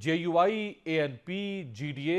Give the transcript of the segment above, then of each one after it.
JUI, ANP, GDA,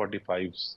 45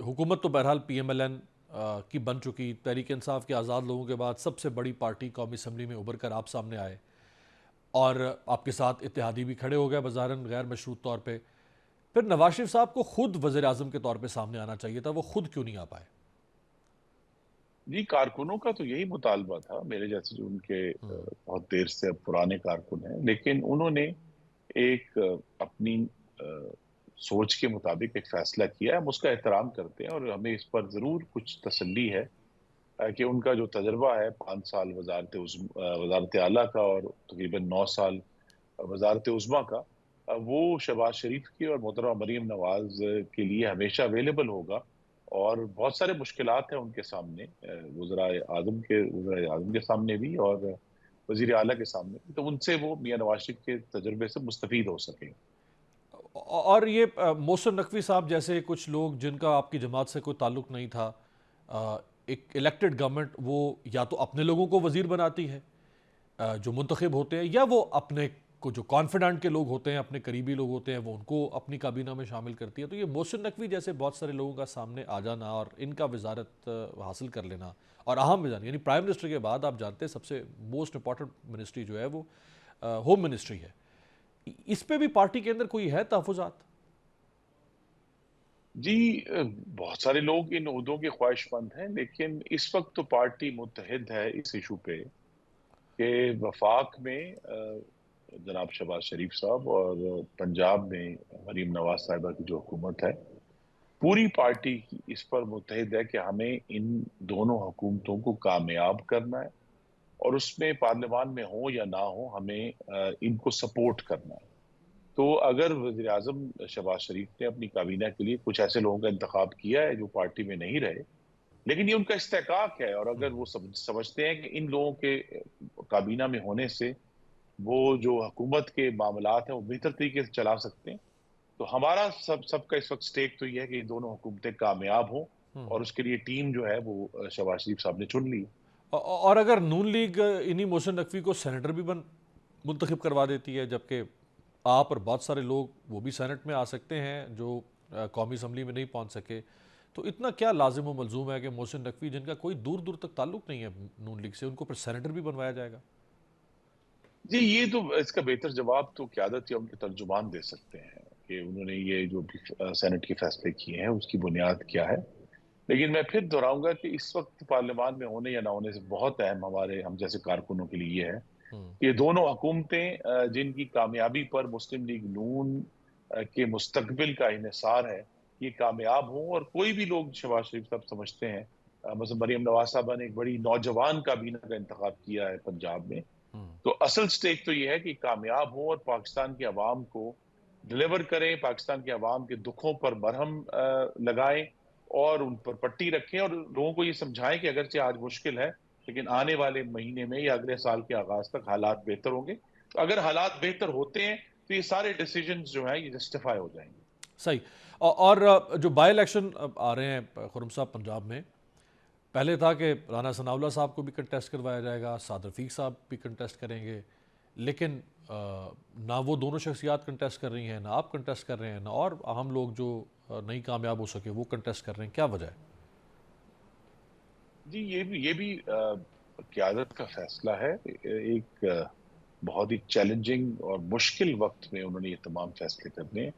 حکومت تو بہرحال پی ایم ایل این کی بن چکی، تحریک انصاف کے آزاد لوگوں کے بعد سب سے بڑی پارٹی قومی اسمبلی میں ابھر کر آپ سامنے آئے، اور آپ کے ساتھ اتحادی بھی کھڑے ہو گئے بظاہراً غیر مشروط طور پہ، پھر نواز شریف صاحب کو خود وزیر اعظم کے طور پہ سامنے آنا چاہیے تھا، وہ خود کیوں نہیں آ پائے؟ جی، کارکنوں کا تو یہی مطالبہ تھا، میرے جیسے جو ان کے بہت دیر سے اب پرانے کارکن ہیں، لیکن انہوں نے ایک اپنی سوچ کے مطابق ایک فیصلہ کیا ہے، ہم اس کا احترام کرتے ہیں اور ہمیں اس پر ضرور کچھ تسلی ہے کہ ان کا جو تجربہ ہے 5 سال وزارت اعلیٰ کا اور تقریباً 9 سال وزارت عظمیٰ کا، وہ شہباز شریف کی اور محترمہ مریم نواز کے لیے ہمیشہ اویلیبل ہوگا، اور بہت سارے مشکلات ہیں ان کے سامنے، وزرائے اعظم کے سامنے بھی اور وزیر اعلیٰ کے سامنے بھی، تو ان سے وہ میاں نواز شریف کے تجربے سے مستفید ہو سکیں۔ اور یہ محسن نقوی صاحب جیسے کچھ لوگ جن کا آپ کی جماعت سے کوئی تعلق نہیں تھا، ایک الیکٹڈ گورنمنٹ وہ یا تو اپنے لوگوں کو وزیر بناتی ہے جو منتخب ہوتے ہیں، یا وہ اپنے کو جو کانفیڈنٹ کے لوگ ہوتے ہیں، اپنے قریبی لوگ ہوتے ہیں، وہ ان کو اپنی کابینہ میں شامل کرتی ہے۔ تو یہ محسن نقوی جیسے بہت سارے لوگوں کا سامنے آ جانا اور ان کا وزارت حاصل کر لینا، اور اہم وزارت یعنی پرائم منسٹر کے بعد آپ جانتے ہیں سب سے موسٹ امپورٹنٹ منسٹری جو ہے وہ ہوم منسٹری ہے، اس پہ بھی پارٹی کے اندر کوئی ہے تحفظات؟ جی، بہت سارے لوگ ان عہدوں کے خواہش مند ہیں، لیکن اس وقت تو پارٹی متحد ہے اس ایشو پہ کہ وفاق میں جناب شہباز شریف صاحب اور پنجاب میں مریم نواز صاحبہ کی جو حکومت ہے، پوری پارٹی اس پر متحد ہے کہ ہمیں ان دونوں حکومتوں کو کامیاب کرنا ہے، اور اس میں پارلیمان میں ہو یا نہ ہو ہمیں ان کو سپورٹ کرنا ہے۔ تو اگر وزیر اعظم شہباز شریف نے اپنی کابینہ کے لیے کچھ ایسے لوگوں کا انتخاب کیا ہے جو پارٹی میں نہیں رہے، لیکن یہ ان کا استحقاق ہے، اور اگر وہ سمجھتے ہیں کہ ان لوگوں کے کابینہ میں ہونے سے وہ جو حکومت کے معاملات ہیں وہ بہتر طریقے سے چلا سکتے ہیں، تو ہمارا سب کا اس وقت سٹیک تو یہ ہے کہ یہ دونوں حکومتیں کامیاب ہوں، اور اس کے لیے ٹیم جو ہے وہ شہباز شریف صاحب نے چن لی۔ اور اگر نون لیگ انہی محسن نقوی کو سینیٹر بھی منتخب کروا دیتی ہے، جبکہ آپ اور بہت سارے لوگ وہ بھی سینٹ میں آ سکتے ہیں جو قومی اسمبلی میں نہیں پہنچ سکے، تو اتنا کیا لازم و ملزوم ہے کہ محسن نقوی جن کا کوئی دور دور تک تعلق نہیں ہے نون لیگ سے، ان کو پھر سینیٹر بھی بنوایا جائے گا؟ جی، یہ تو اس کا بہتر جواب تو قیادت یا ان کے ترجمان دے سکتے ہیں کہ انہوں نے یہ جو بھی سینٹ کے فیصلے کیے ہیں اس کی بنیاد کیا ہے، لیکن میں پھر دہراؤں گا کہ اس وقت پارلیمان میں ہونے یا نہ ہونے سے بہت اہم ہم جیسے کارکنوں کے لیے یہ ہے کہ دونوں حکومتیں جن کی کامیابی پر مسلم لیگ نون کے مستقبل کا انحصار ہے، یہ کامیاب ہوں، اور کوئی بھی لوگ شہباز شریف صاحب سمجھتے ہیں، مثلا مریم نواز صاحبہ نے ایک بڑی نوجوان کابینہ کا انتخاب کیا ہے پنجاب میں، تو اصل سٹیک تو یہ ہے کہ کامیاب ہوں اور پاکستان کی عوام کو ڈلیور کریں، پاکستان کی عوام کے دکھوں پر مرہم لگائیں اور ان پر پٹی رکھیں، اور لوگوں کو یہ سمجھائیں کہ اگرچہ آج مشکل ہے لیکن آنے والے مہینے میں یا اگلے سال کے آغاز تک حالات بہتر ہوں گے، تو اگر حالات بہتر ہوتے ہیں تو یہ سارے ڈیسیجنز جو ہیں یہ جسٹیفائی ہو جائیں گے۔ صحیح۔ اور جو بائی الیکشن آ رہے ہیں خرم صاحب پنجاب میں، پہلے تھا کہ رانا ثناء اللہ صاحب کو بھی کنٹیسٹ کروایا جائے گا، سعد رفیق صاحب بھی کنٹیسٹ کریں گے، لیکن نہ وہ دونوں شخصیات کنٹیسٹ کر رہی ہیں، نہ آپ کنٹیسٹ کر رہے ہیں، نہ اور اہم لوگ جو نہیں کامیاب ہو سکے وہ کنٹیسٹ کر رہے ہیں، کیا وجہ ہے؟ جی، یہ بھی قیادت کا فیصلہ ہے، ایک بہت ہی چیلنجنگ اور مشکل وقت میں انہوں نے یہ تمام فیصلے کرنے ہیں،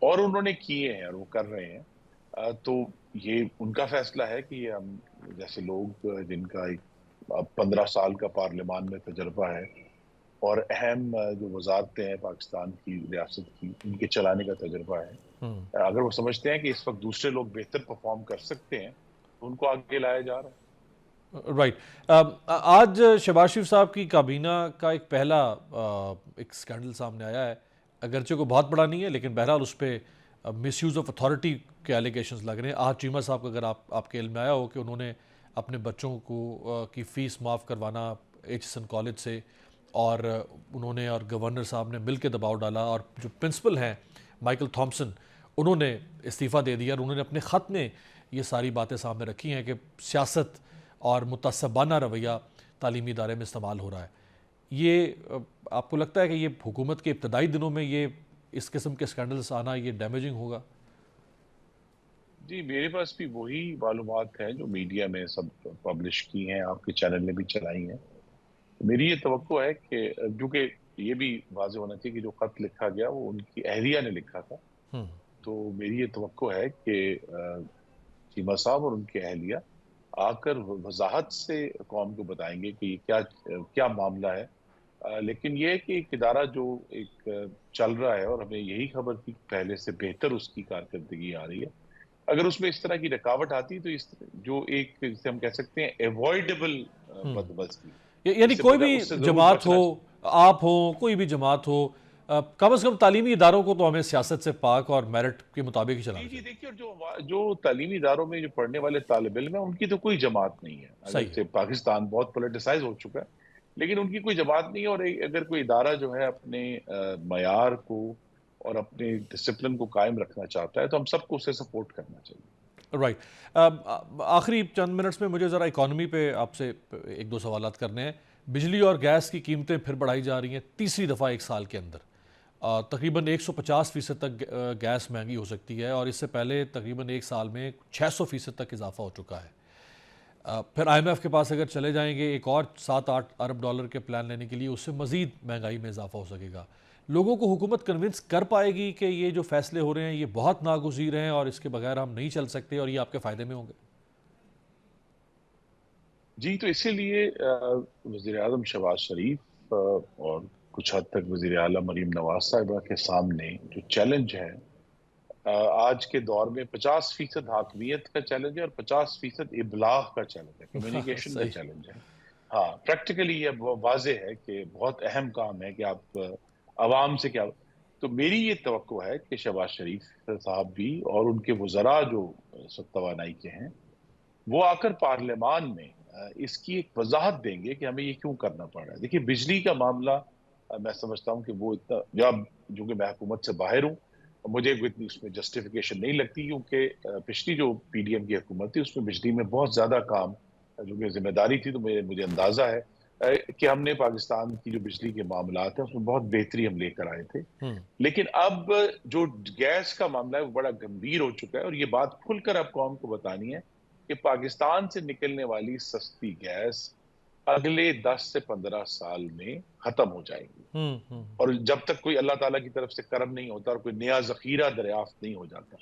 اور انہوں نے کیے ہیں اور وہ کر رہے ہیں، تو یہ ان کا فیصلہ ہے کہ یہ ہم جیسے لوگ جن کا ایک 15 سال کا پارلیمان میں تجربہ ہے اور اہم جو وزارتیں ہیں پاکستان کی ریاست کی ان کے چلانے کا تجربہ ہے، اگر وہ سمجھتے ہیں کہ اس وقت دوسرے لوگ بہتر پرفارم کر سکتے ہیں تو ان کو آگے لایا جا رہا ہے۔ رائٹ۔ آج شہباز شریف صاحب کی کابینہ کا ایک پہلا ایک سکینڈل سامنے آیا ہے، اگرچہ کوئی بہت بڑا نہیں ہے لیکن بہرحال اس پہ مس یوز آف اتھارٹی کے ایلیگیشنز لگ رہے ہیں۔ آج چیمہ صاحب کا اگر آپ کے علم میں آیا ہو کہ انہوں نے اپنے بچوں کو کی فیس معاف کروانا ایچ ایس این کالج سے، اور انہوں نے اور گورنر صاحب نے مل کے دباؤ ڈالا، اور جو پرنسپل ہیں مائیکل تھامسن انہوں نے استعفیٰ دے دیا، اور انہوں نے اپنے خط میں یہ ساری باتیں سامنے رکھی ہیں کہ سیاست اور متعصبانہ رویہ تعلیمی ادارے میں استعمال ہو رہا ہے۔ یہ آپ کو لگتا ہے کہ یہ حکومت کے ابتدائی دنوں میں یہ اس قسم کے اسکینڈلز آنا یہ ڈیمیجنگ ہوگا؟ جی میرے پاس بھی وہی معلومات ہیں جو میڈیا میں سب پبلش کی ہیں، آپ کے چینل نے بھی چلائی ہیں۔ میری یہ توقع ہے کہ کیونکہ یہ بھی واضح ہونا چاہیے کہ جو خط لکھا گیا وہ ان کی اہلیہ نے لکھا تھا، ہوں تو میری یہ توقع ہے کہ چیمہ صاحب اور ان کی اہلیہ آ کر وضاحت سے قوم کو بتائیں گے کہ یہ کیا معاملہ ہے۔ لیکن یہ ہے کہ ایک ادارہ جو ایک چل رہا ہے اور ہمیں یہی خبر تھی کہ پہلے سے بہتر اس کی کارکردگی آ رہی ہے، اگر اس میں اس طرح کی رکاوٹ آتی تو جو ایک جسے ہم کہہ سکتے ہیں ایوائڈیبل ہوں بدمزگی، یعنی کوئی بھی اس سے ضرور جماعت ہو، بچنا چاہیے۔ آپ ہو، کوئی بھی جماعت ہو، کم از کم تعلیمی اداروں کو تو ہمیں سیاست سے پاک اور میرٹ کے مطابق ہی چلانا جی چاہیے۔ دیکھیے، جو تعلیمی اداروں میں جو پڑھنے والے طالب علم ہیں ان کی تو کوئی جماعت نہیں ہے، صحیح ہے۔ اگرچہ پاکستان بہت پولیٹیسائز ہو چکا ہے لیکن ان کی کوئی جماعت نہیں ہے، اور اگر کوئی ادارہ جو ہے اپنے معیار کو اور اپنے ڈسپلن کو قائم رکھنا چاہتا ہے تو ہم سب کو اسے سپورٹ کرنا چاہیے۔ رائٹ، آخری چند منٹس میں مجھے ذرا اکانومی پہ آپ سے ایک دو سوالات کرنے ہیں۔ بجلی اور گیس کی قیمتیں پھر بڑھائی جا رہی ہیں تیسری دفعہ ایک سال کے اندر، تقریباً 150% تک گیس مہنگی ہو سکتی ہے، اور اس سے پہلے تقریباً ایک سال میں 600% تک اضافہ ہو چکا ہے۔ پھر آئی ایم ایف کے پاس اگر چلے جائیں گے ایک اور 7-8 ارب ڈالر کے پلان لینے کے لیے، اس سے مزید مہنگائی میں اضافہ ہو سکے گا۔ لوگوں کو حکومت کنونس کر پائے گی کہ یہ جو فیصلے ہو رہے ہیں یہ بہت ناگزیر ہیں اور اس کے بغیر ہم نہیں چل سکتے اور یہ آپ کے فائدے میں ہوں گے؟ جی تو اسی لیے وزیر اعظم شہباز شریف اور کچھ حد تک وزیر اعلیٰ مریم نواز صاحبہ کے سامنے جو چیلنج ہے آج کے دور میں 50% حاکمیت کا چیلنج ہے اور 50% ابلاغ کا چیلنج ہے، کمیونیکیشن کا صحیح۔ چیلنج ہے۔ ہاں پریکٹیکلی یہ واضح ہے کہ بہت اہم کام ہے کہ آپ عوام سے کیا، تو میری یہ توقع ہے کہ شہباز شریف صاحب بھی اور ان کے وزراء جو توانائی کے ہیں وہ آ کر پارلیمان میں اس کی ایک وضاحت دیں گے کہ ہمیں یہ کیوں کرنا پڑ رہا ہے۔ دیکھیے بجلی کا معاملہ میں سمجھتا ہوں کہ وہ اتنا، جب جو کہ میں حکومت سے باہر ہوں مجھے اتنی اس میں جسٹیفیکیشن نہیں لگتی، کیونکہ پچھلی جو پی ڈی ایم کی حکومت تھی اس میں بجلی میں بہت زیادہ کام جو کہ ذمہ داری تھی، تو مجھے اندازہ ہے کہ ہم نے پاکستان کی جو بجلی کے معاملات ہیں اس میں بہت بہتری ہم لے کر آئے تھے۔ ہوں لیکن اب جو گیس کا معاملہ ہے وہ بڑا گمبھیر ہو چکا ہے، اور یہ بات کھل کر اب قوم کو بتانی ہے کہ پاکستان سے نکلنے والی سستی گیس اگلے 10 سے 15 سال میں ختم ہو جائے گی، ہوں ہوں اور جب تک کوئی اللہ تعالیٰ کی طرف سے کرم نہیں ہوتا اور کوئی نیا ذخیرہ دریافت نہیں ہو جاتا،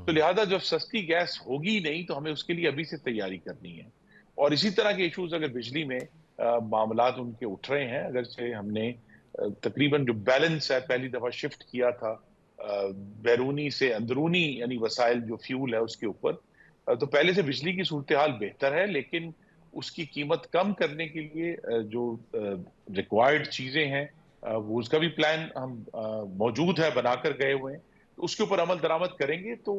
تو لہٰذا جب سستی گیس ہوگی نہیں تو ہمیں اس کے لیے ابھی سے تیاری کرنی ہے۔ اور اسی طرح کے ایشوز اگر بجلی میں معاملات ان کے اٹھ رہے ہیں، اگرچہ ہم نے تقریباً جو بیلنس ہے پہلی دفعہ شفٹ کیا تھا بیرونی سے اندرونی یعنی وسائل جو فیول ہے اس کے اوپر، تو پہلے سے بجلی کی صورتحال بہتر ہے، لیکن اس کی قیمت کم کرنے کے لیے جو ریکوائرڈ چیزیں ہیں وہ اس کا بھی پلان ہم موجود ہے، بنا کر گئے ہوئے ہیں، اس کے اوپر عمل درآمد کریں گے تو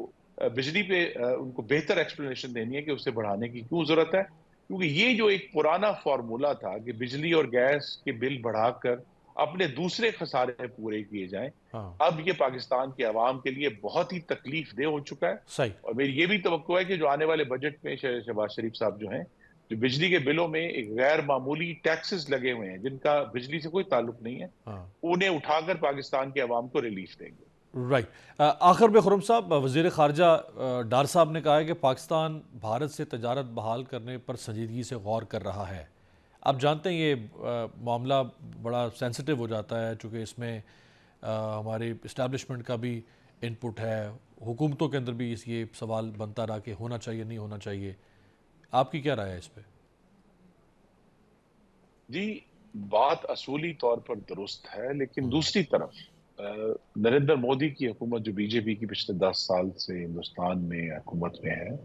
بجلی پہ ان کو بہتر ایکسپلینیشن دینی ہے کہ اسے بڑھانے کی کیوں ضرورت ہے، کیونکہ یہ جو ایک پرانا فارمولا تھا کہ بجلی اور گیس کے بل بڑھا کر اپنے دوسرے خسارے پورے کیے جائیں، ہاں اب یہ پاکستان کے عوام کے لیے بہت ہی تکلیف دہ ہو چکا ہے۔ صحیح۔ اور میری یہ بھی توقع ہے کہ جو آنے والے بجٹ میں شہباز شریف صاحب جو ہیں جو بجلی کے بلوں میں ایک غیر معمولی ٹیکسز لگے ہوئے ہیں جن کا بجلی سے کوئی تعلق نہیں ہے، ہاں انہیں اٹھا کر پاکستان کے عوام کو ریلیف دیں گے۔ رائٹ، آخر میں خرم صاحب، وزیر خارجہ ڈار صاحب نے کہا ہے کہ پاکستان بھارت سے تجارت بحال کرنے پر سنجیدگی سے غور کر رہا ہے۔ آپ جانتے ہیں یہ معاملہ بڑا سینسٹیو ہو جاتا ہے چونکہ اس میں ہماری اسٹیبلشمنٹ کا بھی انپٹ ہے، حکومتوں کے اندر بھی یہ سوال بنتا رہا کہ ہونا چاہیے نہیں ہونا چاہیے۔ آپ کی کیا رائے ہے اس پہ؟ جی بات اصولی طور پر درست ہے، لیکن دوسری طرف نریندر مودی کی حکومت جو بی جے پی کی پچھلے 10 سال سے ہندوستان میں حکومت میں ہے،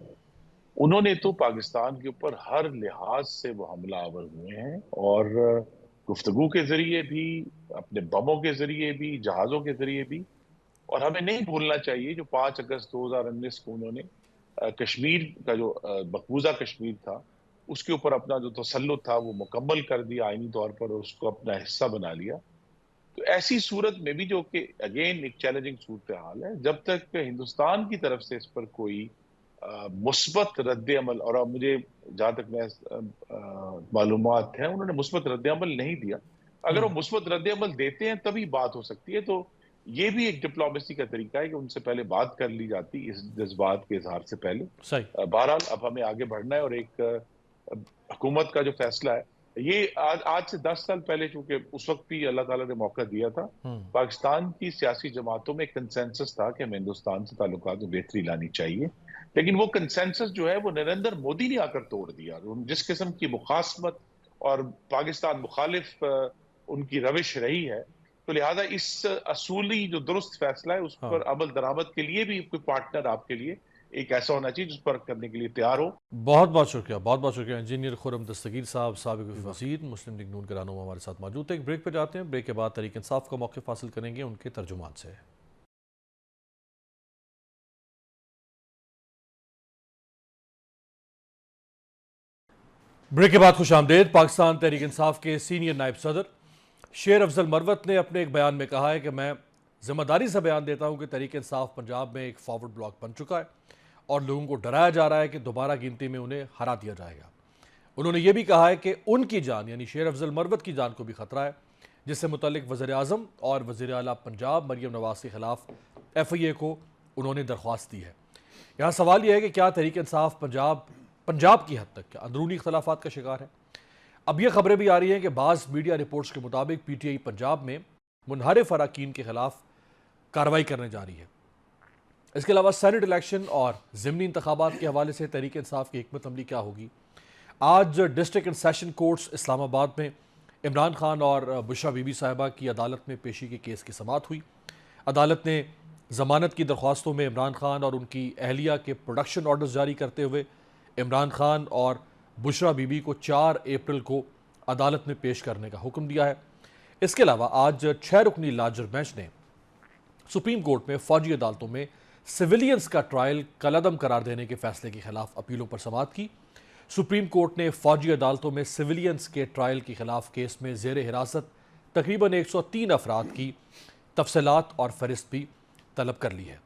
انہوں نے تو پاکستان کے اوپر ہر لحاظ سے وہ حملہ آور ہوئے ہیں، اور گفتگو کے ذریعے بھی، اپنے بموں کے ذریعے بھی، جہازوں کے ذریعے بھی، اور ہمیں نہیں بھولنا چاہیے جو 5 اگست 2019 کو انہوں نے کشمیر کا جو مقبوضہ کشمیر تھا اس کے اوپر اپنا جو تسلط تھا وہ مکمل کر دیا آئینی طور پر، اور اس کو اپنا حصہ بنا لیا۔ تو ایسی صورت میں بھی جو کہ اگین ایک چیلنجنگ صورتحال ہے، جب تک ہندوستان کی طرف سے اس پر کوئی مثبت رد عمل، اور اب مجھے جہاں تک میں معلومات ہیں انہوں نے مثبت رد عمل نہیں دیا، اگر وہ مثبت رد عمل دیتے ہیں تبھی بات ہو سکتی ہے۔ تو یہ بھی ایک ڈپلومیسی کا طریقہ ہے کہ ان سے پہلے بات کر لی جاتی اس جذبات کے اظہار سے پہلے. صحیح. بہرحال اب ہمیں آگے بڑھنا ہے، اور ایک حکومت کا جو فیصلہ ہے یہ آج سے 10 سال پہلے، چونکہ اس وقت بھی اللہ تعالیٰ نے موقع دیا تھا، پاکستان کی سیاسی جماعتوں میں کنسنسس تھا کہ ہمیں ہندوستان سے تعلقات میں بہتری لانی چاہیے. لیکن وہ کنسنسس جو ہے وہ نریندر مودی نے آ کر توڑ دیا. جس قسم کی مخاصمت اور پاکستان مخالف ان کی روش رہی ہے، تو لہٰذا اس اصولی جو درست فیصلہ ہے اس پر عمل درآمد کے لیے بھی کوئی پارٹنر آپ کے لیے ایک ایسا ہونا چاہیے جس پر کرنے کے لیے تیار ہو. بہت بہت شکریہ، بہت بہت شکریہ. انجینئر خرم دستگیر صاحب، سابق وزیر مسلم لیگ نون کے رہنما ہمارے ساتھ موجود تھے. ایک بریک پہ جاتے ہیں، بریک کے بعد تحریک انصاف کا موقف حاصل کریں گے ان کے ترجمان سے. بریک کے بعد خوش آمدید. پاکستان تحریک انصاف کے سینئر نائب صدر شیر افضل مروت نے اپنے ایک بیان میں کہا ہے کہ میں ذمہ داری سے بیان دیتا ہوں کہ تحریک انصاف پنجاب میں ایک فارورڈ بلاک بن چکا ہے اور لوگوں کو ڈرایا جا رہا ہے کہ دوبارہ گنتی میں انہیں ہرا دیا جائے گا. انہوں نے یہ بھی کہا ہے کہ ان کی جان یعنی شیر افضل مروت کی جان کو بھی خطرہ ہے، جس سے متعلق وزیر اعظم اور وزیر اعلیٰ پنجاب مریم نواز کے خلاف ایف آئی اے کو انہوں نے درخواست دی ہے. یہاں سوال یہ ہے کہ کیا تحریک انصاف پنجاب کی حد تک اندرونی اختلافات کا شکار ہے؟ اب یہ خبریں بھی آ رہی ہیں کہ بعض میڈیا رپورٹس کے مطابق پی ٹی آئی پنجاب میں منحرف اراکین کے خلاف کارروائی کرنے جا رہی ہے. اس کے علاوہ سینٹ الیکشن اور ضمنی انتخابات کے حوالے سے تحریک انصاف کی حکمت عملی کیا ہوگی؟ آج ڈسٹرکٹ اینڈ سیشن کورٹس اسلام آباد میں عمران خان اور بشرا بی بی صاحبہ کی عدالت میں پیشی کے کیس کی سماعت ہوئی. عدالت نے ضمانت کی درخواستوں میں عمران خان اور ان کی اہلیہ کے پروڈکشن آرڈرز جاری کرتے ہوئے عمران خان اور بشرا بی بی کو 4 اپریل کو عدالت میں پیش کرنے کا حکم دیا ہے. اس کے علاوہ آج 6 رکنی لاجر بینچ نے سپریم کورٹ میں فوجی عدالتوں میں سویلینز کا ٹرائل کالعدم قرار دینے کے فیصلے کے خلاف اپیلوں پر سماعت کی. سپریم کورٹ نے فوجی عدالتوں میں سویلینز کے ٹرائل کے خلاف کیس میں زیر حراست تقریباً 103 افراد کی تفصیلات اور فہرست بھی طلب کر لی ہے.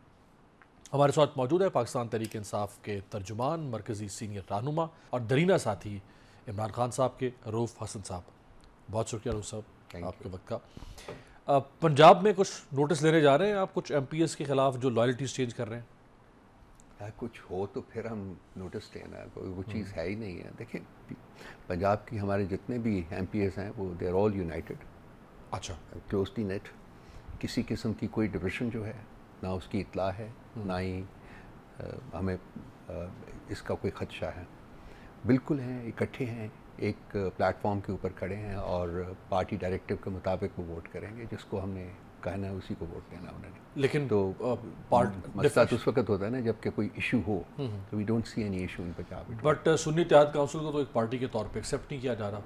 ہمارے ساتھ موجود ہے پاکستان تحریک انصاف کے ترجمان، مرکزی سینئر رہنما اور درینہ ساتھی عمران خان صاحب کے رؤف حسن صاحب. بہت شکریہ رؤف صاحب آپ کے وقت کا. پنجاب میں کچھ نوٹس لینے جا رہے ہیں آپ کچھ ایم پی ایس کے خلاف جو لائلٹیز چینج کر رہے ہیں؟ کچھ ہو تو پھر ہم نوٹس لینا ہے، کوئی وہ چیز ہے ہی نہیں ہے. دیکھیں پنجاب کی ہمارے جتنے بھی ایم پی ایس ہیں وہ دے آر آل یونائٹیڈ. اچھا. کلوزلی نیٹ، کسی قسم کی کوئی ڈویژن جو ہے نہ اس کی اطلاع ہے، نہ ہی ہمیں اس کا کوئی خدشہ ہے. بالکل ہیں، اکٹھے ہیں، ایک پلیٹ فارم کے اوپر کھڑے ہیں اور پارٹی ڈائریکٹیو کے مطابق وہ ووٹ کریں گے. جس کو ہم نے کہنا ہے اسی کو ووٹ دینا انہوں نے. لیکن تو مسئلہ تو اس وقت ہوتا ہے نا جب کہ کوئی ایشو ہو، تو we don't see any issue in Punjab. But Sunni Ittehad Council کو تو ایک پارٹی کے طور پہ ایکسیپٹ نہیں کیا جا رہا.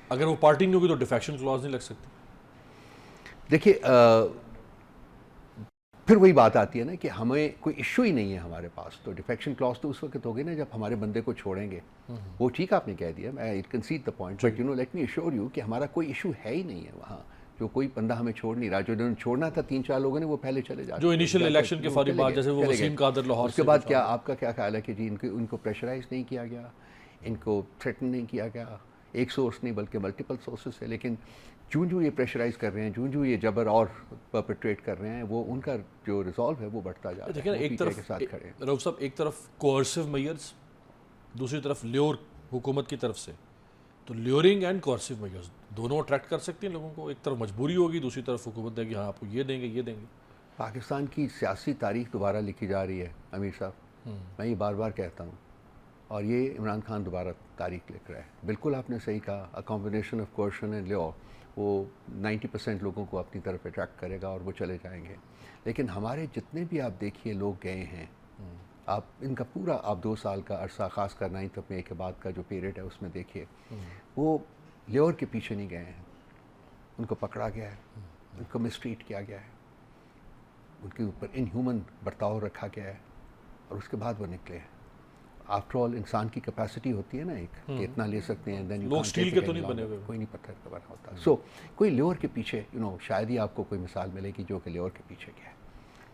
اگر وہ پارٹی نہیں ہوگی تو ڈیفیکشن کلاز نہیں لگ سکتی. دیکھیے پھر وہی بات آتی ہے نا کہ ہمیں کوئی ایشو ہی نہیں ہے ہمارے پاس، تو ڈیفیکشن کلاس تو اس وقت ہوگی نا جب ہمارے بندے کو چھوڑیں گے. وہ ٹھیک آپ نے کہہ دیا، میں concede the point, but let me assure you کہ ہمارا کوئی ایشو ہے ہی نہیں ہے وہاں. جو کوئی بندہ ہمیں چھوڑ نہیں رہا. جو انہوں نے چھوڑنا تھا 3-4 لوگوں نے وہ پہلے چلے جاتے جو انیشل الیکشن کے فوری بعد جیسے وہ وسیم قادر لاہور. اس کے بعد کیا آپ کا کیا خیال ہے کہ جی ان کو پریشرائز نہیں کیا گیا، ان کو تھریٹن نہیں کیا گیا؟ ایک سورس نہیں بلکہ ملٹیپل سورسز سے. لیکن جو یہ پریشرائز کر رہے ہیں، جو یہ جبر اور پرپیٹریٹ کر رہے ہیں، وہ ان کا جو ریزالو ہے وہ بڑھتا جا رہا ہے. دیکھیں ایک طرف رؤف صاحب، ایک طرف کوئرسو میئرز، دوسری طرف لیور حکومت کی طرف سے. تو لیورنگ اینڈ کوئرسو میئرز دونوں اٹریکٹ کر سکتی ہیں لوگوں کو. ایک طرف مجبوری ہوگی، دوسری طرف حکومت دے گی ہاں آپ کو یہ دیں گے یہ دیں گے. پاکستان کی سیاسی تاریخ دوبارہ لکھی جا رہی ہے امیر صاحب. میں یہ بار بار کہتا ہوں، اور یہ عمران خان دوبارہ تاریخ لکھ رہا ہے. بالکل آپ نے صحیح کہا، a combination of coercion and lever وہ 90% لوگوں کو اپنی طرف اٹریکٹ کرے گا اور وہ چلے جائیں گے. لیکن ہمارے جتنے بھی آپ دیکھیے لوگ گئے ہیں، آپ ان کا پورا آپ 2 سال کا عرصہ، خاص کر 9 مئی کے بعد کا جو پیریڈ ہے اس میں دیکھیے، وہ لیور کے پیچھے نہیں گئے ہیں. ان کو پکڑا گیا ہے، ان کو مسٹریٹ کیا گیا ہے، ان کے اوپر ان ہیومن برتاؤ رکھا گیا ہے، اور اس کے بعد وہ نکلے ہیں. آفٹر آل انسان کی کیپیسٹی ہوتی ہے نا ایک کہ اتنا لے سکتے ہیں. لوگ اسٹیل کے تو نہیں بنے ہوئے، کوئی نہیں پتھر کا بنا ہوتا. سو کوئی لیور کے پیچھے شاید ہی آپ کو کوئی مثال ملے گی جو کہ لیور کے پیچھے گیا ہے.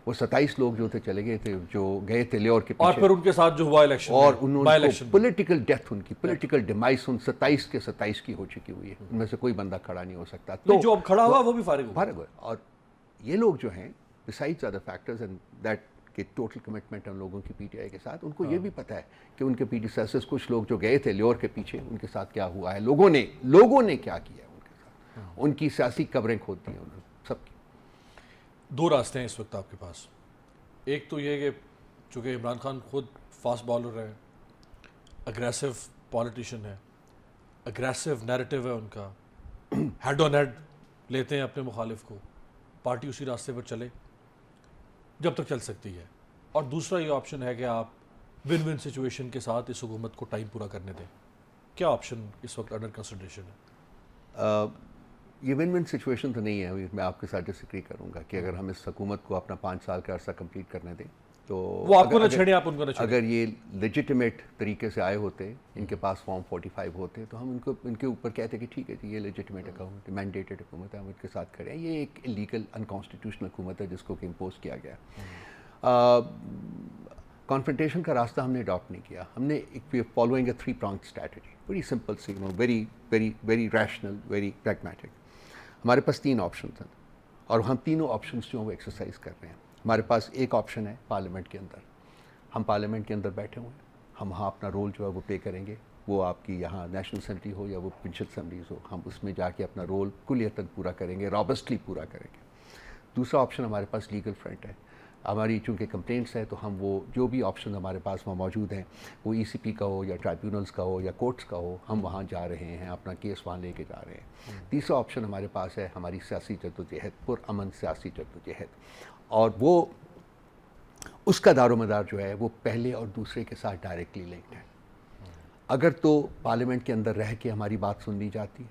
وہ 27 لوگ جو تھے چلے گئے تھے، جو گئے تھے لیور کے پیچھے، اور پھر ان کے ساتھ جو ہوا الیکشن، اور انہوں نے پولیٹیکل ڈیتھ، ان کی پولیٹیکل ڈیمائس ان 27 کے 27 کی ہو چکی ہوئی ہے. ان میں سے کوئی بندہ کھڑا نہیں ہو سکتا. تو جو اب کھڑا ہوا وہ بھی فارغ ہوا. اور یہ لوگ جو ہیں besides other factors and that کہ ٹوٹل کمٹمنٹ ان لوگوں کی پی ٹی آئی کے ساتھ، ان کو یہ بھی پتہ ہے کہ ان کے پریڈیسیسرز کچھ لوگ جو گئے تھے لیور کے پیچھے، ان کے ساتھ کیا ہوا ہے، لوگوں نے کیا کیا ہے ان کے ساتھ، ان کی سیاسی کورنگ ہوتی ہے سب کی. دو راستے ہیں اس وقت آپ کے پاس. ایک تو یہ کہ چونکہ عمران خان خود فاسٹ بالر ہے، اگریسو پالیٹیشین ہے، اگریسو نیریٹو ہے ان کا، ہیڈ آن ہیڈ لیتے ہیں اپنے مخالف کو، پارٹی اسی راستے پر چلے جب تک چل سکتی ہے. اور دوسرا یہ آپشن ہے کہ آپ ون ون سچویشن کے ساتھ اس حکومت کو ٹائم پورا کرنے دیں. کیا آپشن اس وقت انڈر کنسیڈریشن ہے؟ یہ ون ون سچویشن تو نہیں ہے. میں آپ کے ساتھ ڈس ایگری کروں گا کہ اگر ہم اس حکومت کو اپنا 5 سال کا عرصہ کمپلیٹ کرنے دیں تو وہ آپ کو نہ چھیڑیں، آپ ان کو نہ چھیڑیں. اگر یہ لیجیٹیمیٹ طریقے سے آئے ہوتے، ان کے پاس فارم 45 ہوتے، تو ہم ان کے اوپر کہتے کہ ٹھیک ہے جی یہ لیجیٹیمیٹ حکومت ہے، مینڈیٹڈ حکومت ہے، ہم ان کے ساتھ کھڑے ہیں. یہ ایک لیگل انکانسٹیٹیوشنل حکومت ہے جس کو کہ امپوز کیا گیا. کانفرنٹیشن کا راستہ ہم نے اڈاپٹ نہیں کیا. ہم نے following a 3-pronged strategy, very simple سی، ویری ریشنل، ویری پریگمیٹک. ہمارے پاس 3 آپشنس ہیں اور ہم تینوں آپشنس جو ہیں وہ ایکسرسائز کر رہے ہیں. ہمارے پاس ایک آپشن ہے پارلیمنٹ کے اندر. ہم پارلیمنٹ کے اندر بیٹھے ہوئے ہیں، ہم وہاں اپنا رول جو ہے وہ پلے کریں گے. وہ آپ کی یہاں نیشنل اسمبلی ہو یا وہ پنچل اسمبلیز ہو، ہم اس میں جا کے اپنا رول کلیتاً پورا کریں گے، رابسٹلی پورا کریں گے. دوسرا آپشن ہمارے پاس لیگل فرنٹ ہے. ہماری چونکہ کمپلینٹس ہے تو ہم وہ جو بھی آپشن ہمارے پاس وہاں موجود ہیں، وہ ای سی پی کا ہو یا ٹرائبیونلز کا ہو یا کورٹس کا ہو، ہم وہاں جا رہے ہیں، اپنا کیس وہاں لے کے جا رہے ہیں. تیسرا آپشن ہمارے پاس ہے ہماری سیاسی جدوجہد، پرامن سیاسی جدوجہد، اور وہ اس کا دار و مدار جو ہے وہ پہلے اور دوسرے کے ساتھ ڈائریکٹلی لنکڈ ہے. اگر تو پارلیمنٹ کے اندر رہ کے ہماری بات سن لی جاتی ہے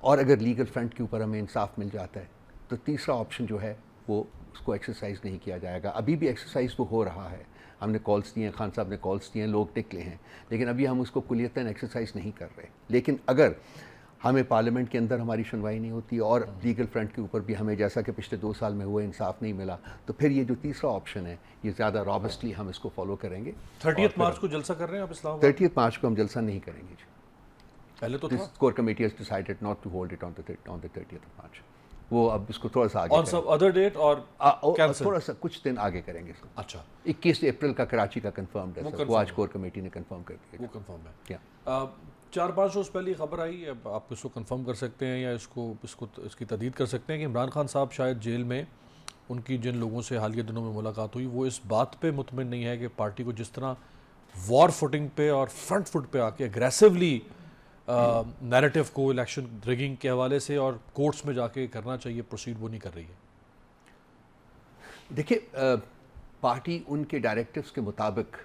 اور اگر لیگل فرنٹ کے اوپر ہمیں انصاف مل جاتا ہے تو تیسرا آپشن جو ہے وہ اس کو ایکسرسائز نہیں کیا جائے گا. ابھی بھی ایکسرسائز وہ ہو رہا ہے. ہم نے کالس دیے ہیں، خان صاحب نے کالس دیے ہیں، لوگ نکلے ہیں، لیکن ابھی ہم اس کو کلیتاً ایکسرسائز نہیں کر رہے. لیکن اگر ہمیں پارلیمنٹ کے اندر ہماری سنوائی نہیں ہوتی اور لیگل فرنٹ کے اوپر بھی ہمیں جیسا کہ پچھلے 2 سال میں ہوا انصاف نہیں ملا، تو پھر یہ جو تیسرا آپشن ہے یہ زیادہ رابسٹلی ہم اس کو فالو کریں گے. 30 مارچ کو جلسہ کر رہے ہیں آپ اسلام آباد؟ 30 مارچ کو ہم جلسہ نہیں کریں گے جی. پہلے تو تھا core committee has decided not to hold it on the 30th of March. وہ اب اس کو تھوڑا سا آگے آن سم ادر ڈیٹ اور کینسل؟ تھوڑا سا کچھ دن آگے کریں گے اس کو. اچھا 21 اپریل کا کراچی کا کنفرمڈ ہے، وہ آج کور کمیٹی نے کنفرم کر دیا. وہ کنفرم ہے. کیا 4-5 روز پہلے خبر آئی، اب آپ اس کو کنفرم کر سکتے ہیں یا اس کی تردید کر سکتے ہیں کہ عمران خان صاحب شاید جیل میں ان کی جن لوگوں سے حالیہ دنوں میں ملاقات ہوئی وہ اس بات پہ مطمئن نہیں ہے کہ پارٹی کو جس طرح وار فوٹنگ پہ اور فرنٹ فٹ پہ آ کے اگریسولی نیریٹو کو الیکشن ریگنگ کے حوالے سے اور کورٹس میں جا کے کرنا چاہیے پروسیڈ، وہ نہیں کر رہی ہے. دیکھیے پارٹی ان کے ڈائریکٹیوز کے مطابق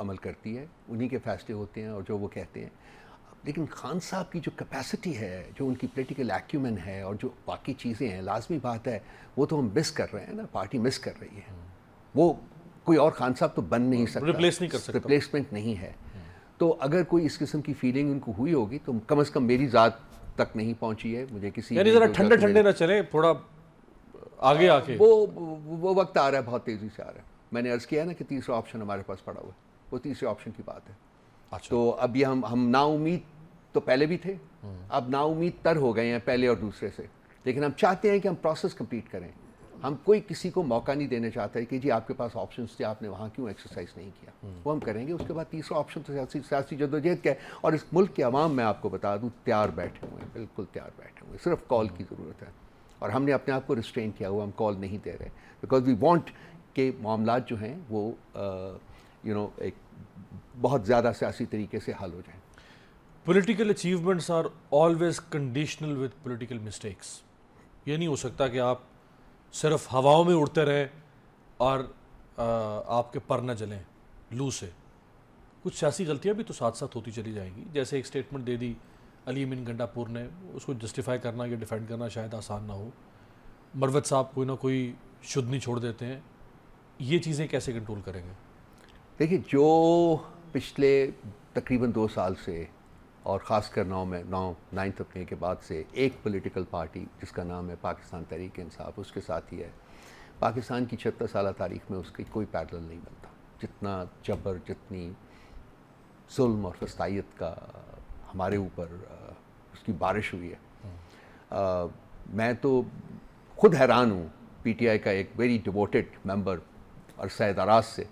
عمل کرتی ہے، انہی کے فیصلے ہوتے ہیں اور جو وہ کہتے ہیں. لیکن خان صاحب کی جو کیپیسٹی ہے، جو ان کی پولیٹیکل ایکیومن ہے اور جو باقی چیزیں ہیں، لازمی بات ہے وہ تو ہم مس کر رہے ہیں نا، پارٹی مس کر رہی ہے. وہ کوئی اور خان صاحب تو بن نہیں سکتا، ریپلیس نہیں کر سکتا، ریپلیسمنٹ نہیں ہے. تو اگر کوئی اس قسم کی فیلنگ ان کو ہوئی ہوگی تو کم از کم میری ذات تک نہیں پہنچی ہے. مجھے کسی یعنی ذرا ٹھنڈے نہ چلیں، تھوڑا آگے آ کے وہ وقت آ رہا ہے، بہت تیزی سے آ رہا ہے. میں نے عرض کیا نا کہ تیسرا آپشن ہمارے پاس پڑا ہوا ہے، وہ تیسرے آپشن کی بات ہے. تو اب یہ ہم نا امید تو پہلے بھی تھے، اب نا امید تر ہو گئے ہیں پہلے اور دوسرے سے. لیکن ہم چاہتے ہیں کہ ہم پروسیس کمپلیٹ کریں. ہم کوئی کسی کو موقع نہیں دینا چاہتے کہ جی آپ کے پاس آپشنس تھے، آپ نے وہاں کیوں ایکسرسائز نہیں کیا. وہ ہم کریں گے. اس کے بعد تیسرا آپشن تو سیاسی جدوجہد کا ہے. اور اس ملک کے عوام میں آپ کو بتا دوں تیار بیٹھے ہوئے ہیں، بالکل تیار بیٹھے ہوئے ہیں. صرف کال کی ضرورت ہے. اور ہم نے اپنے آپ کو ریسٹرین کیا ہوا، ہم کال نہیں دے رہے بیکاز وی وانٹ کہ معاملات جو ہیں وہ ایک بہت زیادہ سیاسی طریقے سے حل ہو جائیں. Political achievements are always conditional with political mistakes. یہ نہیں ہو سکتا کہ آپ صرف ہواؤں میں اڑتے رہیں اور آپ کے پر نہ جلیں لو سے. کچھ سیاسی غلطیاں بھی تو ساتھ ساتھ ہوتی چلی جائیں گی. جیسے ایک اسٹیٹمنٹ دے دی علی امین گنڈا پور نے، اس کو جسٹیفائی کرنا یا ڈیفینڈ کرنا شاید آسان نہ ہو. مروت صاحب کوئی نہ کوئی شدھ نہیں چھوڑ دیتے ہیں. یہ چیزیں کیسے کنٹرول کریں گے؟ دیکھیے جو پچھلے تقریباً 2 سال سے اور خاص کر 9 اپریل کے بعد سے ایک پولیٹیکل پارٹی جس کا نام ہے پاکستان تحریک انصاف، اس کے ساتھ ہی ہے. پاکستان کی 76 سالہ تاریخ میں اس کی کوئی پیرلل نہیں ملتا. جتنا جبر، جتنی ظلم اور فسطائیت کا ہمارے اوپر اس کی بارش ہوئی ہے. میں تو خود حیران ہوں پی ٹی آئی کا ایک ویری ڈیووٹیڈ ممبر اور سید اراز سے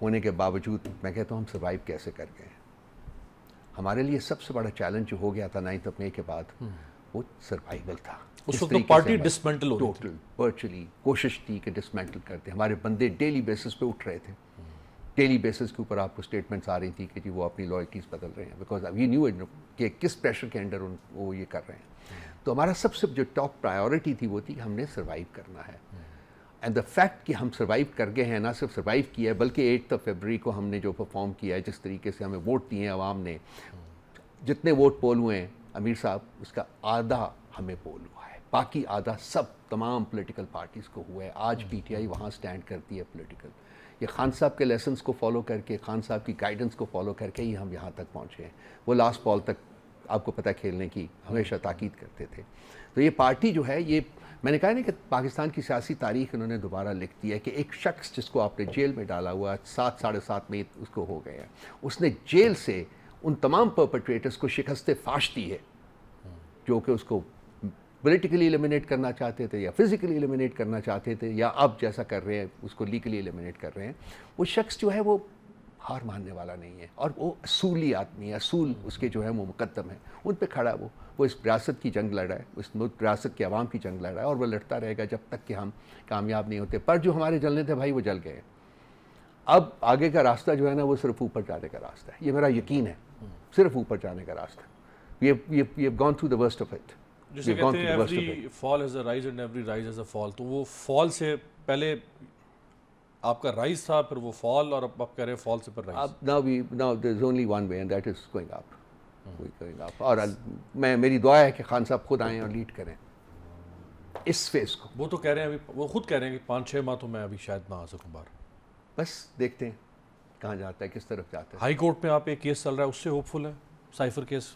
ہونے کے باوجود میں کہتا ہوں ہم سروائیو کیسے کر گئے. ہمارے لیے سب سے بڑا چیلنج جو ہو گیا تھا 9 مئی کے بعد وہ سروائیول تھا. اس وقت پارٹی ڈسمنٹل ہو رہی تھی. ٹوٹل ورچولی کوشش تھی کہ ڈسمنٹل کرتے. ہمارے بندے ڈیلی بیسس پہ اٹھ رہے تھے. ڈیلی بیسس کے اوپر آپ کو اسٹیٹمنٹس آ رہی تھی کہ جی وہ اپنی لائلٹیز بدل رہے ہیں بیکاز وی نیو کہ کس پریشر کے انڈر وہ یہ کر رہے ہیں. تو ہمارا سب سے جو ٹاپ پرائیورٹی تھی وہ تھی کہ ہم نے سروائیو کرنا ہے. اینڈ دا فیکٹ کہ ہم سروائیو کر گئے ہیں, نہ صرف سروائیو کیا ہے بلکہ 8 فروری کو ہم نے جو پرفارم کیا ہے, جس طریقے سے ہمیں ووٹ دیے ہیں عوام نے, جتنے ووٹ پول ہوئے ہیں امیر صاحب اس کا آدھا ہمیں پول ہوا ہے, باقی آدھا سب تمام پولیٹیکل پارٹیز کو ہوا ہے. آج پی ٹی آئی وہاں سٹینڈ کرتی ہے پولیٹیکل. یہ خان صاحب کے لیسنس کو فالو کر کے, خان صاحب کی گائیڈنس کو فالو کر کے ہی ہم یہاں تک پہنچے ہیں. وہ لاسٹ بال تک آپ کو پتہ کھیلنے کی ہمیشہ تاکید کرتے تھے. تو یہ پارٹی جو ہے, یہ میں نے کہا نا کہ پاکستان کی سیاسی تاریخ انہوں نے دوبارہ لکھ دی ہے کہ ایک شخص جس کو آپ نے جیل میں ڈالا ہوا 7-7.5 میں اس کو ہو گئے ہیں, اس نے جیل سے ان تمام پرپیٹریٹرز کو شکست فاش دی ہے جو کہ اس کو پولیٹیکلی ایلیمنیٹ کرنا چاہتے تھے یا فزیکلی ایلیمنیٹ کرنا چاہتے تھے یا اب جیسا کر رہے ہیں اس کو لیگلی ایلیمنیٹ کر رہے ہیں. وہ شخص جو ہے وہ ہار ماننے والا نہیں ہے اور وہ اصولی آدمی ہے, اصول اس کے جو ہے وہ مقدم ہے, ان پہ کھڑا ہے. وہ اس ریاست کی جنگ لڑ رہا ہے, اس ریاست کے عوام کی جنگ لڑ رہا ہے اور وہ لڑتا رہے گا جب تک کہ ہم کامیاب نہیں ہوتے. پر جو ہمارے جلنے تھے بھائی وہ جل گئے. اب آگے کا راستہ جو ہے نا وہ صرف اوپر جانے کا راستہ ہے, یہ میرا یقین ہے, صرف اوپر جانے کا راستہ. We have gone through the worst of it. جسے کہتے ہیں every fall has a rise and every rise has a fall. تو وہ فال سے پہلے آپ کا رائز تھا, پھر وہ فال, اور اب آپ کہہ رہے ہیں فال سے پھر rise. Now there's only one way and that is going up. Going up. اور میری دعا ہے کہ خان صاحب خود آئیں اور لیڈ کریں اس فیس کو. وہ تو کہہ رہے ہیں, ابھی وہ خود کہہ رہے ہیں کہ 5-6 ماہ تو میں ابھی شاید نہ آ سکوں باہر. بس دیکھتے ہیں کہاں جاتا ہے, کس طرف جاتا ہے. ہائی کورٹ میں آپ ایک کیس چل رہا ہے, اس سے ہوپ فل ہے, سائفر کیس.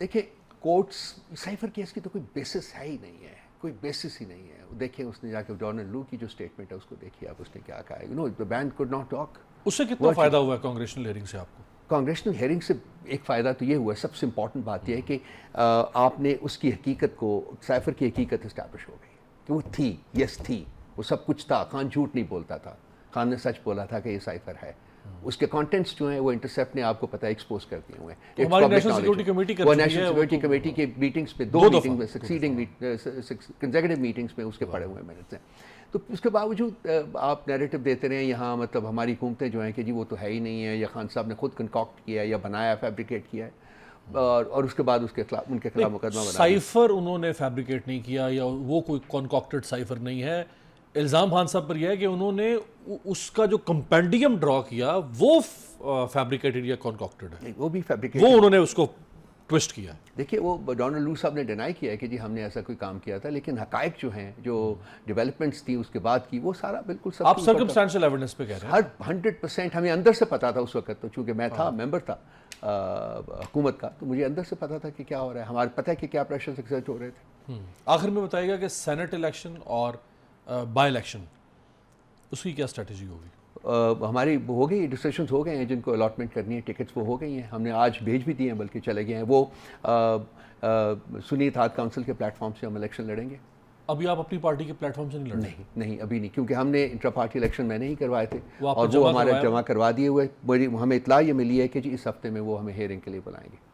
دیکھیں کورٹس سائفر کیس کی تو کوئی بیسس ہے ہی نہیں ہے, کوئی بیسس ہی نہیں ہے. دیکھیں اس نے جا کے ڈونلڈ لو کی جو اسٹیٹمنٹ ہے اس کو دیکھیے آپ, اس نے کیا کہا ہے. the man could not talk. اس سے کتنا فائدہ ہوا ہے کانگریشنل ہیئرنگ سے آپ کو؟ کانگریشنل ہیئرنگ سے ایک فائدہ تو یہ ہوا ہے, سب سے امپورٹنٹ بات یہ ہے کہ آپ نے اس کی حقیقت کو, سائفر کی حقیقت اسٹیبلش ہو گئی کہ وہ تھی, یس تھی, وہ سب کچھ تھا. خان جھوٹ نہیں بولتا تھا, خان نے سچ بولا تھا کہ یہ سائفر ہے. اس کے کانٹینٹس جو ہیں وہ انٹرسیپٹ نے آپ کو پتہ ہے ایکسپوز کر دیے ہوئے ہیں. ہماری نیشنل سیکورٹی کمیٹی وہ نیشنل سیکورٹی کمیٹی کی میٹنگز پہ 2 میٹنگ میں سکسیڈنگ کنزیکٹیو میٹنگز میں اس کے پڑے ہوئے منٹس ہیں. تو اس کے باوجود آپ نیریٹو دیتے رہے یہاں, مطلب ہماری حکومتیں جو ہیں کہ جی وہ تو ہے ہی نہیں ہے, یا خان صاحب نے خود کنکاکٹ کیا ہے یا بنایا, فیبریکیٹ کیا ہے, اور اس کے بعد اس کے خلاف ان کے خلاف مقدمہ بنا. سائفر انہوں نے فیبریکیٹ نہیں کیا, یا وہ کوئی کنکاکٹڈ سائفر نہیں ہے. الزام خان صاحب پر یہ ہے کہ انہوں نے اس کا جو کمپینڈیم ڈرا کیا وہ فیبریکیٹڈ یا کنکاکٹڈ ہے, وہ بھی فیبریکیٹ, وہ انہوں نے اس کو ٹوسٹ کیا. دیکھیے وہ ڈونلڈ لو صاحب نے ڈینائی کیا ہے کہ جی ہم نے ایسا کوئی کام کیا تھا, لیکن حقائق جو ہیں, جو ڈیولپمنٹس تھیں اس کے بعد کی, وہ سارا بالکل سب. آپ سرکمسٹانشل ایویڈنس پہ کہہ رہے ہیں. ہر 100% ہمیں اندر سے پتا تھا اس وقت, تو چونکہ میں تھا, ممبر تھا حکومت کا, تو مجھے اندر سے پتا تھا کہ کیا ہو رہا ہے. ہمارے پتہ ہے کہ کیا پریشر ایگزرٹ ہو رہے تھے. آخر میں بتائیے گا کہ سینٹ الیکشن اور بائی الیکشن اس کی کیا اسٹریٹجی ہوگی؟ ہماری ہو گئی, ڈسکشنز ہو گئے ہیں, جن کو الاٹمنٹ کرنی ہے ٹکٹس وہ ہو گئی ہیں. ہم نے آج بھیج بھی دیے ہیں, بلکہ چلے گئے ہیں. وہ سنی اتحاد کونسل کے پلیٹ فارم سے ہم الیکشن لڑیں گے. ابھی آپ اپنی پارٹی کے پلیٹ فارم سے نہیں لڑ رہے؟ نہیں ابھی نہیں, کیونکہ ہم نے انٹرا پارٹی الیکشن میں نہیں کروائے تھے, اور وہ ہمارے جمع کروا دیے ہوئے. ہمیں اطلاع یہ ملی ہے کہ جی اس ہفتے میں وہ ہمیں ہیئرنگ کے لیے بلائیں گے.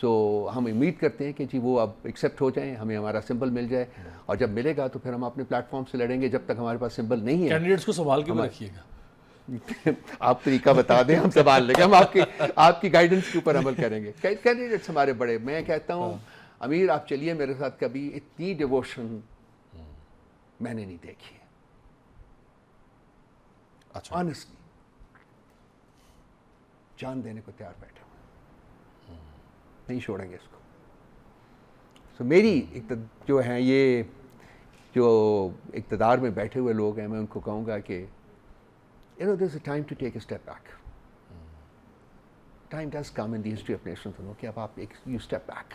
سو ہم امید کرتے ہیں کہ جی وہ اب ایکسیپٹ ہو جائیں, ہمیں ہمارا سمبل مل جائے, اور جب ملے گا تو پھر ہم اپنے پلیٹ فارم سے لڑیں گے. جب تک ہمارے پاس سمبل نہیں ہے, کینڈیڈیٹس کو سنبھال کے بھی رکھیے گا. آپ طریقہ بتا دیں, ہم سنبھال لیں گے. ہم آپ کی گائیڈنس کے اوپر عمل کریں گے. کینڈیڈیٹس ہمارے بڑے, میں کہتا ہوں امیر آپ چلیے میرے ساتھ, کبھی اتنی ڈیووشن میں نے نہیں دیکھی ہے. اچھا, آنیسٹلی جان دینے کو تیار بیٹھے ہوئے, نہیں چھوڑیں گے اس کو. سو میری جو ہیں یہ جو اقتدار میں بیٹھے ہوئے لوگ ہیں, میں ان کو کہوں گا کہ there's a time to take a step back. Time does come in the history of nations, کہ اب آپ you step back.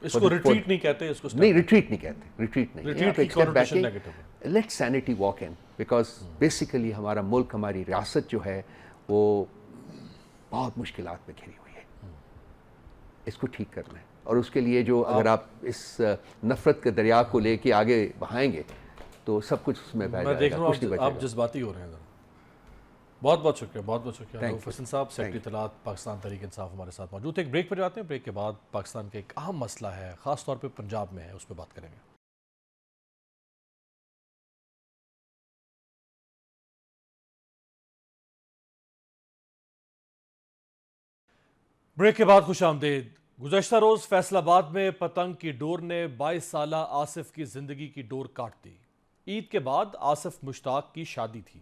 اس کو ریٹریٹ نہیں کہتے, اس کو نہیں ریٹریٹ نہیں کہتے, ریٹریٹ نہیں. ریٹریٹ کی کنوٹیشن نیگیٹو ہے. Let sanity walk in, because basically ہمارا ملک, ہماری ریاست جو ہے وہ بہت مشکلات میں گھری ہوئی ہے. اس کو ٹھیک کرنا ہے. اور اس کے لیے جو اگر آپ اس نفرت کے دریا کو لے کے آگے بہائیں گے تو سب کچھ اس میں بہہ میں جائے دیکھ گا، رہا کچھ نہیں ہوں بچے آپ گا۔ جذباتی ہو رہے ہیں ذرا۔ بہت بہت شکریہ، بہت بہت شکریہ Thank رؤف you. حسن صاحب، Thank سیکرٹری اطلاعات پاکستان تحریک انصاف ہمارے ساتھ موجود ہیں۔ ایک بریک پر جاتے ہیں، بریک کے بعد پاکستان کا ایک اہم مسئلہ ہے، خاص طور پہ پنجاب میں ہے، اس پہ بات کریں گے۔ بریک کے بعد خوش آمدید۔ گزشتہ روز فیصل آباد میں پتنگ کی ڈور نے 22 سالہ آصف کی زندگی کی ڈور کاٹ دی۔ عید کے بعد آصف مشتاق کی شادی تھی۔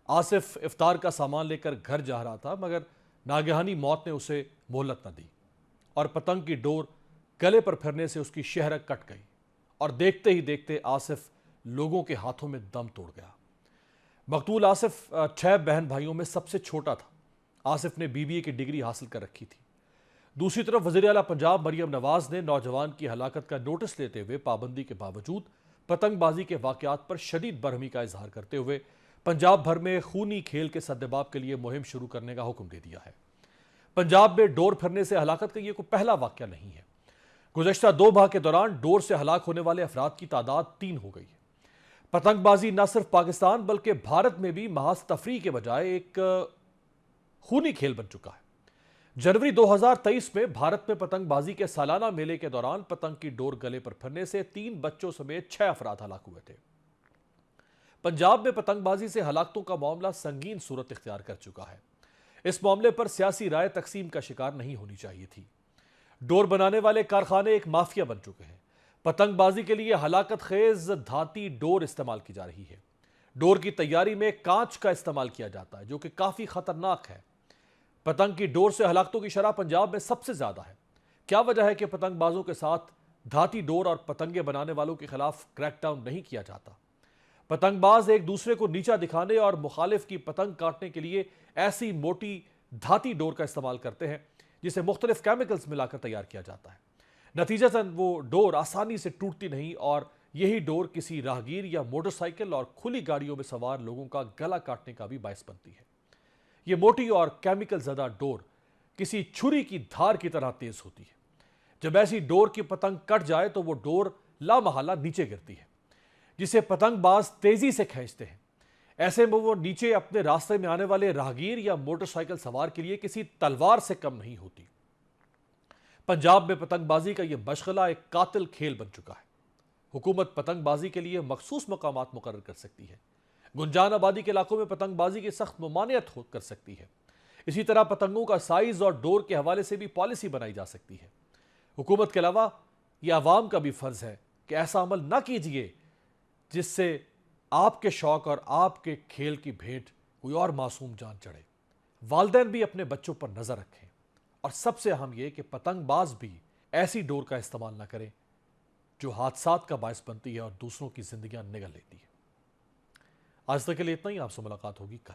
آصف افطار کا سامان لے کر گھر جا رہا تھا، مگر ناگہانی موت نے اسے مہلت نہ دی اور پتنگ کی ڈور گلے پر پھرنے سے اس کی شہرک کٹ گئی اور دیکھتے ہی دیکھتے آصف لوگوں کے ہاتھوں میں دم توڑ گیا۔ مقتول آصف 6 بہن بھائیوں میں سب سے چھوٹا تھا۔ آصف نے BBA کی ڈگری حاصل کر رکھی تھی۔ دوسری طرف وزیر اعلیٰ پنجاب مریم نواز نے نوجوان کی ہلاکت کا نوٹس لیتے ہوئے پابندی کے باوجود پتنگ بازی کے واقعات پر شدید برہمی کا اظہار کرتے ہوئے پنجاب بھر میں خونی کھیل کے سدباب کے لیے مہم شروع کرنے کا حکم دے دیا ہے۔ پنجاب میں ڈور پھرنے سے ہلاکت کا یہ کوئی پہلا واقعہ نہیں ہے۔ گزشتہ 2 ماہ کے دوران ڈور سے ہلاک ہونے والے افراد کی تعداد 3 ہو گئی ہے۔ پتنگ بازی نہ صرف پاکستان بلکہ بھارت میں بھی محض تفریح کے بجائے ایک خونی کھیل بن چکا ہے۔ جنوری 2023 میں بھارت میں پتنگ بازی کے سالانہ میلے کے دوران پتنگ کی ڈور گلے پر پھرنے سے 3 بچوں سمیت 6 افراد ہلاک ہوئے تھے۔ پنجاب میں پتنگ بازی سے ہلاکتوں کا معاملہ سنگین صورت اختیار کر چکا ہے۔ اس معاملے پر سیاسی رائے تقسیم کا شکار نہیں ہونی چاہیے تھی۔ ڈور بنانے والے کارخانے ایک مافیا بن چکے ہیں۔ پتنگ بازی کے لیے ہلاکت خیز دھاتی ڈور استعمال کی جا رہی ہے۔ ڈور کی تیاری میں کانچ کا استعمال کیا جاتا ہے جو کہ کافی خطرناک ہے۔ پتنگ کی ڈور سے ہلاکتوں کی شرح پنجاب میں سب سے زیادہ ہے۔ کیا وجہ ہے کہ پتنگ بازوں کے ساتھ دھاتی ڈور اور پتنگیں بنانے والوں کے خلاف کریک ڈاؤن نہیں کیا جاتا؟ پتنگ باز ایک دوسرے کو نیچا دکھانے اور مخالف کی پتنگ کاٹنے کے لیے ایسی موٹی دھاتی ڈور کا استعمال کرتے ہیں جسے مختلف کیمیکلز ملا کر تیار کیا جاتا ہے۔ نتیجتاً وہ ڈور آسانی سے ٹوٹتی نہیں اور یہی ڈور کسی راہگیر یا موٹر سائیکل اور کھلی گاڑیوں میں سوار لوگوں کا گلا کاٹنے کا بھی باعث بنتی ہے۔ یہ موٹی اور کیمیکل زدہ ڈور کسی چھری کی دھار کی طرح تیز ہوتی ہے۔ جب ایسی ڈور کی پتنگ کٹ جائے تو وہ ڈور لامحالہ نیچے گرتی ہے، جسے پتنگ باز تیزی سے کھینچتے ہیں۔ ایسے میں وہ نیچے اپنے راستے میں آنے والے راہگیر یا موٹر سائیکل سوار کے لیے کسی تلوار سے کم نہیں ہوتی۔ پنجاب میں پتنگ بازی کا یہ مشغلہ ایک قاتل کھیل بن چکا ہے۔ حکومت پتنگ بازی کے لیے مخصوص مقامات مقرر کر سکتی ہے۔ گنجان آبادی کے علاقوں میں پتنگ بازی کی سخت ممانعت کر سکتی ہے۔ اسی طرح پتنگوں کا سائز اور ڈور کے حوالے سے بھی پالیسی بنائی جا سکتی ہے۔ حکومت کے علاوہ یہ عوام کا بھی فرض ہے کہ ایسا عمل نہ کیجیے جس سے آپ کے شوق اور آپ کے کھیل کی بھیٹ کوئی اور معصوم جان چڑھے۔ والدین بھی اپنے بچوں پر نظر رکھیں اور سب سے اہم یہ کہ پتنگ باز بھی ایسی ڈور کا استعمال نہ کریں جو حادثات کا باعث بنتی ہے اور دوسروں کی زندگیاں نگل لیتی ہے۔ آج تک کے لیے اتنا ہی، آپ سے ملاقات ہوگی کل۔